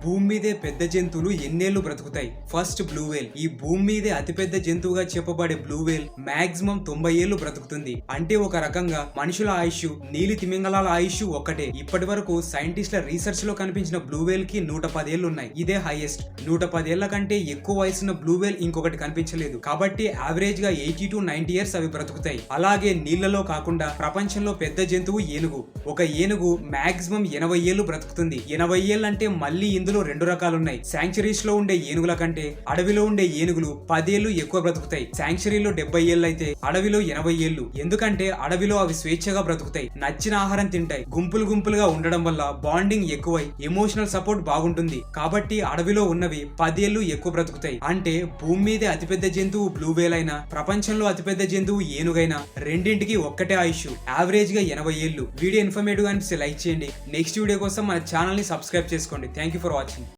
భూమి మీదే పెద్ద జంతువులు ఎన్నేళ్లు బ్రతుకుతాయి? ఫస్ట్ బ్లూ వేల్. ఈ భూమి మీదే అతిపెద్ద జంతువుగా చెప్పబడే బ్లూ వేల్ మాక్సిమం 90 ఏళ్లు బ్రతుకుతుంది. అంటే ఒక రకంగా మనుషుల ఆయుష్, నీలి తిమింగలాల ఆయుష్ ఒక్కటే. ఇప్పటి వరకు సైంటిస్టుల రీసెర్చ్ లో కనిపించిన బ్లూ వేల్ కి 110 ఏళ్లు ఉన్నాయి. ఇదే హైయెస్ట్. 110 ఏళ్ల కంటే ఎక్కువ వయసున్న బ్లూ వేల్ ఇంకొకటి కనిపించలేదు. కాబట్టి యావరేజ్ గా 80 to 90 ఇయర్స్ అవి బ్రతుకుతాయి. అలాగే నీళ్లలో కాకుండా ప్రపంచంలో పెద్ద జంతువు ఏనుగు. ఒక ఏనుగు మాక్సిమం 80 ఏళ్లు బ్రతుకుతుంది. 80 ఏళ్ళంటే మళ్ళీ ఇందులో 2 రకాలున్నాయి. శాంక్చురీస్ లో ఉండే ఏనుగుల కంటే అడవిలో ఉండే ఏనుగులు 10 ఏళ్లు ఎక్కువ బ్రతుకుతాయి. శాంక్చురీలో 70 ఏళ్ళు అయితే అడవిలో 80 ఏళ్లు. ఎందుకంటే అడవిలో అవి స్వేచ్ఛగా బ్రతుకుతాయి, నచ్చిన ఆహారం తింటాయి. గుంపులుగా ఉండడం వల్ల బాండింగ్ ఎక్కువై ఎమోషనల్ సపోర్ట్ బాగుంటుంది. కాబట్టి అడవిలో ఉన్నవి 10 ఏళ్లు ఎక్కువ బ్రతుకుతాయి. అంటే భూమి మీదే అతిపెద్ద జంతువు బ్లూ వేల్ అయినా, ప్రపంచంలో అతిపెద్ద జంతువు ఏనుగైనా రెండింటికి ఒక్కటే ఆయుష్, యావరేజ్ గా 80 ఏళ్లు. వీడియో ఇన్ఫర్మేటివ్ గా అనిపిస్తే లైక్ చేయండి. నెక్స్ట్ వీడియో కోసం మన ఛానల్ ని సబ్స్క్రైబ్ చేసుకోండి. Thank you for watching.